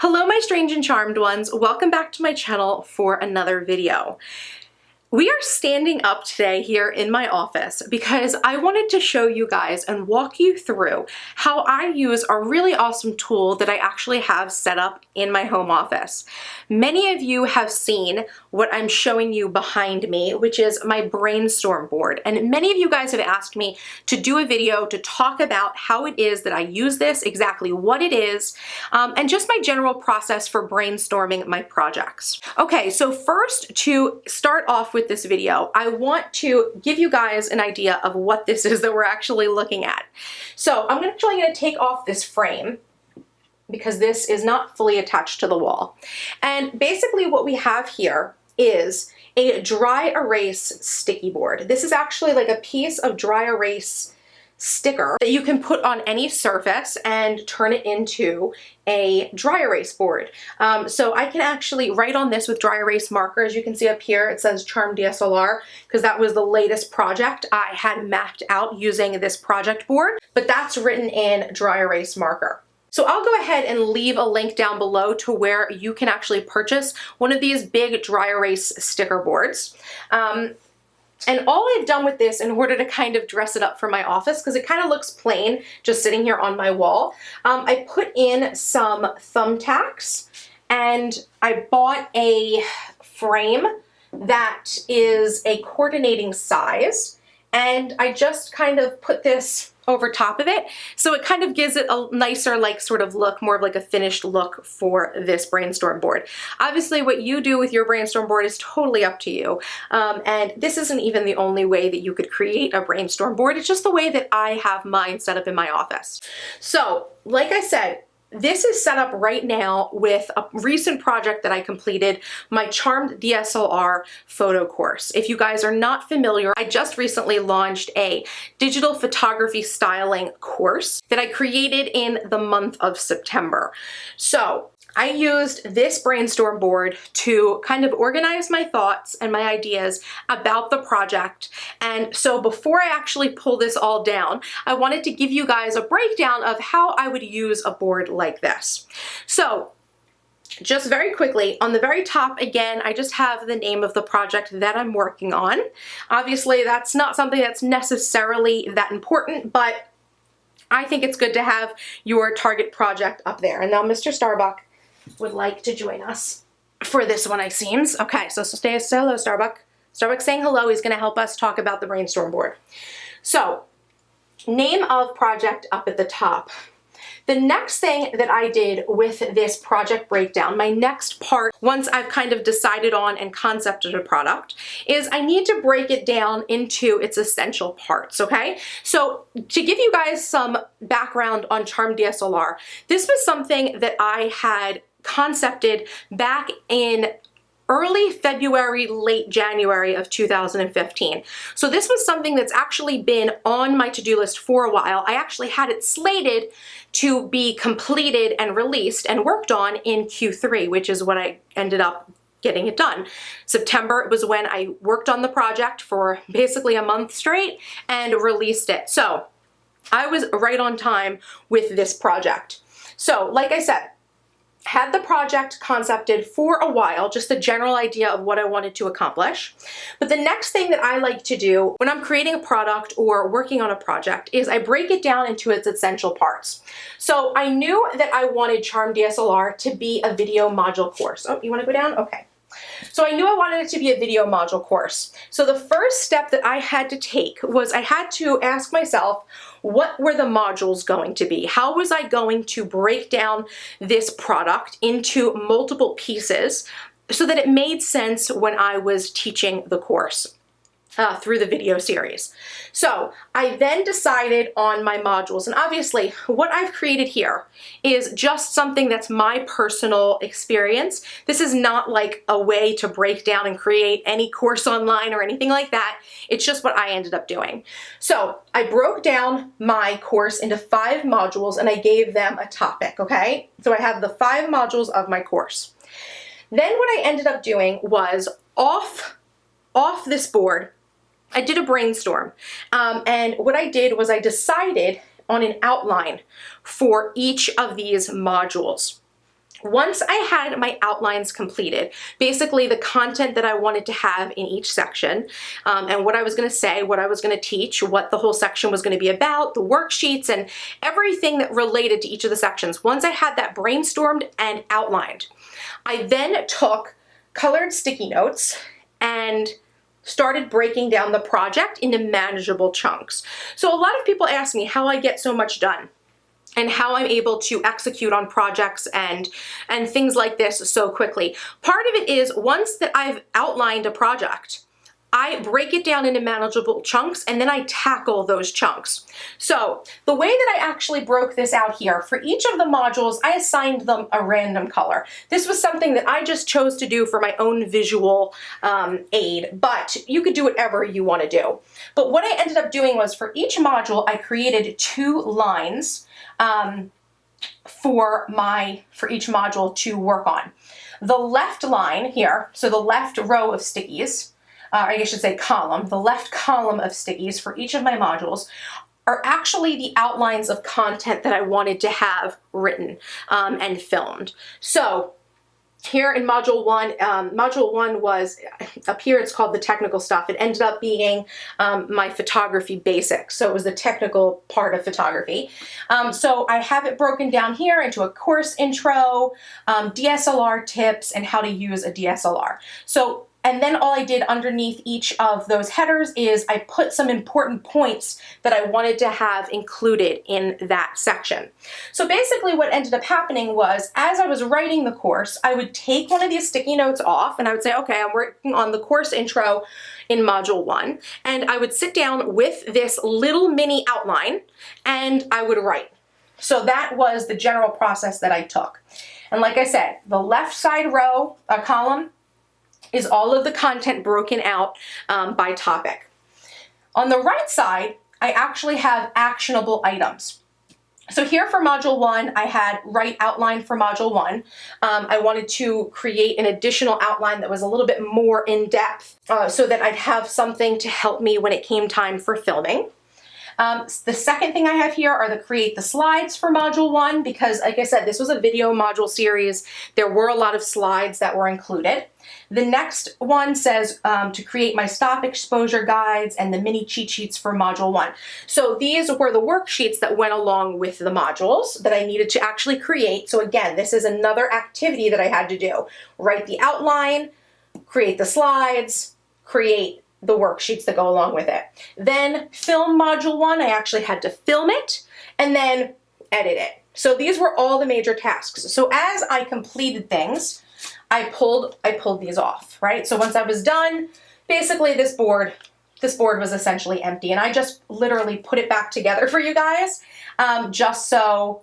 Hello my strange and charmed ones, welcome back to my channel for another video. We are standing up today here in my office because I wanted to show you guys and walk you through how I use a really awesome tool that I actually have set up in my home office. Many of you have seen what I'm showing you behind me, which is my Brainstorm Board. And many of you guys have asked me to do a video to talk about how it is that I use this, exactly what it is, and just my general process for brainstorming my projects. Okay, so first, to start off with this video, I want to give you guys an idea of what this is that we're actually looking at. So I'm actually going to take off this frame because this is not fully attached to the wall. And basically what we have here is a dry erase sticky board. This is actually like a piece of dry erase sticker that you can put on any surface and turn it into a dry erase board. So I can actually write on this with dry erase marker. As you can see up here, it says Charm DSLR because that was the latest project I had mapped out using this project board, but that's written in dry erase marker. So I'll go ahead and leave a link down below to where you can actually purchase one of these big dry erase sticker boards. And all I've done with this in order to kind of dress it up for my office, because it kind of looks plain just sitting here on my wall, I put in some thumbtacks and I bought a frame that is a coordinating size, and I just kind of put this over top of it. So it kind of gives it a nicer, like, sort of look, more of like a finished look for this brainstorm board. Obviously what you do with your brainstorm board is totally up to you. And this isn't even the only way that you could create a brainstorm board. It's just the way that I have mine set up in my office. So like I said, this is set up right now with a recent project that I completed, my Charmed DSLR photo course. If you guys are not familiar, I just recently launched a digital photography styling course that I created in the month of September. So I used this brainstorm board to kind of organize my thoughts and my ideas about the project. And so before I actually pull this all down, I wanted to give you guys a breakdown of how I would use a board like this. So just very quickly, on the very top, again, I just have the name of the project that I'm working on. Obviously, that's not something that's necessarily that important, but I think it's good to have your target project up there. And now Mr. Starbuck would like to join us for this one, it seems. Okay, so say hello, Starbuck. Starbuck's saying hello. He's going to help us talk about the brainstorm board. So, name of project up at the top. The next thing that I did with this project breakdown, my next part, once I've kind of decided on and concepted a product, is I need to break it down into its essential parts, okay? So to give you guys some background on Charm DSLR, this was something that I had concepted back in early February, late January of 2015. So this was something that's actually been on my to-do list for a while. I actually had it slated to be completed and released and worked on in Q3, which is when I ended up getting it done. September was when I worked on the project for basically a month straight and released it. So I was right on time with this project. So like I said, had the project concepted for a while, just a general idea of what I wanted to accomplish. But the next thing that I like to do when I'm creating a product or working on a project is I break it down into its essential parts. So I knew that I wanted Charm DSLR to be a video module course. Oh, you want to go down? Okay. So I knew I wanted it to be a video module course. So the first step that I had to take was I had to ask myself, what were the modules going to be? How was I going to break down this product into multiple pieces so that it made sense when I was teaching the course through the video series? So I then decided on my modules, and obviously what I've created here is just something that's my personal experience. This is not like a way to break down and create any course online or anything like that. It's just what I ended up doing. So I broke down my course into 5 modules and I gave them a topic, okay? So I have the 5 modules of my course. Then what I ended up doing was off this board, I did a brainstorm, and what I did was I decided on an outline for each of these modules. Once I had my outlines completed, basically the content that I wanted to have in each section, and what I was going to say, what I was going to teach, what the whole section was going to be about, the worksheets, and everything that related to each of the sections. Once I had that brainstormed and outlined, I then took colored sticky notes and started breaking down the project into manageable chunks. So a lot of people ask me how I get so much done and how I'm able to execute on projects and things like this so quickly. Part of it is once that I've outlined a project, I break it down into manageable chunks and then I tackle those chunks. So the way that I actually broke this out here, for each of the modules, I assigned them a random color. This was something that I just chose to do for my own visual aid, but you could do whatever you want to do. But what I ended up doing was for each module, I created 2 lines for each module to work on. The left line here, so the left row of stickies, I should say column, the left column of stickies for each of my modules are actually the outlines of content that I wanted to have written and filmed. So here in module one was, up here it's called the technical stuff. It ended up being my photography basics. So it was the technical part of photography. So I have it broken down here into a course intro, DSLR tips, and how to use a DSLR. So, and then all I did underneath each of those headers is I put some important points that I wanted to have included in that section. So basically what ended up happening was, as I was writing the course, I would take one of these sticky notes off and I would say, okay, I'm working on the course intro in module 1, and I would sit down with this little mini outline and I would write. So that was the general process that I took. And like I said, the left side row, column, is all of the content broken out by topic. On the right side, I actually have actionable items. So here for module 1, I had write outline for module 1. I wanted to create an additional outline that was a little bit more in depth so that I'd have something to help me when it came time for filming. The second thing I have here are the create the slides for module 1, because like I said, this was a video module series. There were a lot of slides that were included. The next one says to create my stop exposure guides and the mini cheat sheets for module 1. So these were the worksheets that went along with the modules that I needed to actually create. So again, this is another activity that I had to do. Write the outline, create the slides, create the worksheets that go along with it. Then film module 1, I actually had to film it and then edit it. So these were all the major tasks. So as I completed things, I pulled these off, right? So once I was done, basically this board was essentially empty, and I just literally put it back together for you guys just so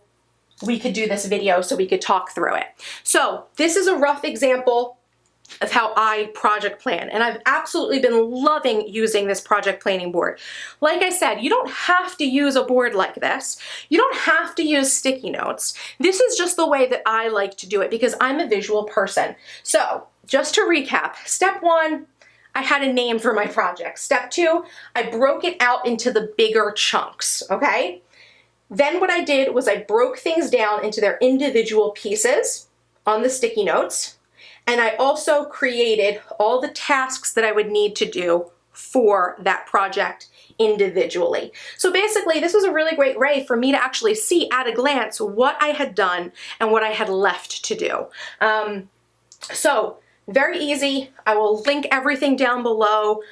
we could do this video, so we could talk through it. So this is a rough example of how I project plan, and I've absolutely been loving using this project planning board. Like I said, you don't have to use a board like this. You don't have to use sticky notes. This is just the way that I like to do it because I'm a visual person. So just to recap, step 1, I had a name for my project. Step 2, I broke it out into the bigger chunks, okay? Then what I did was I broke things down into their individual pieces on the sticky notes. And I also created all the tasks that I would need to do for that project individually. So basically, this was a really great way for me to actually see at a glance what I had done and what I had left to do. So very easy. I will link everything down below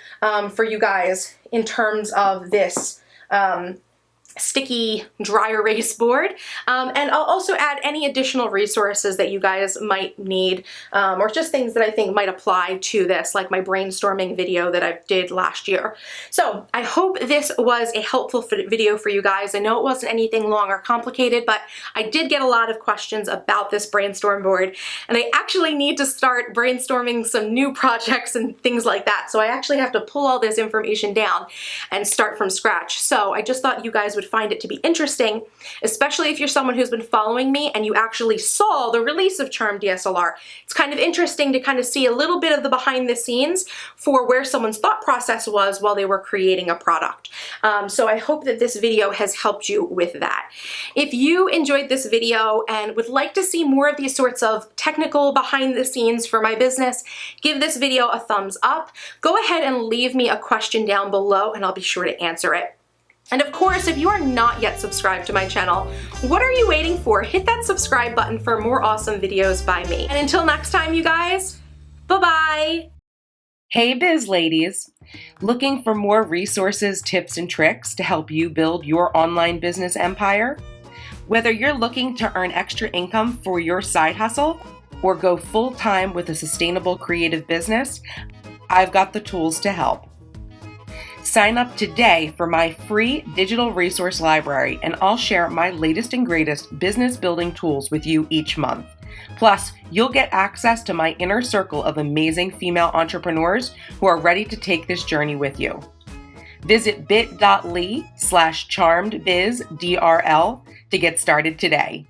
for you guys in terms of this sticky dry erase board, and I'll also add any additional resources that you guys might need, or just things that I think might apply to this, like my brainstorming video that I did last year. So I hope this was a helpful video for you guys. I know it wasn't anything long or complicated, but I did get a lot of questions about this brainstorm board, and I actually need to start brainstorming some new projects and things like that. So I actually have to pull all this information down and start from scratch. So I just thought you guys would find it to be interesting, especially if you're someone who's been following me and you actually saw the release of Charm DSLR. It's kind of interesting to kind of see a little bit of the behind the scenes for where someone's thought process was while they were creating a product. So I hope that this video has helped you with that. If you enjoyed this video and would like to see more of these sorts of technical behind the scenes for my business, give this video a thumbs up. Go ahead and leave me a question down below and I'll be sure to answer it. And of course, if you are not yet subscribed to my channel, what are you waiting for? Hit that subscribe button for more awesome videos by me. And until next time, you guys, bye-bye. Hey biz ladies, looking for more resources, tips, and tricks to help you build your online business empire? Whether you're looking to earn extra income for your side hustle or go full-time with a sustainable creative business, I've got the tools to help. Sign up today for my free digital resource library and I'll share my latest and greatest business building tools with you each month. Plus, you'll get access to my inner circle of amazing female entrepreneurs who are ready to take this journey with you. Visit bit.ly/charmedbizdrl to get started today.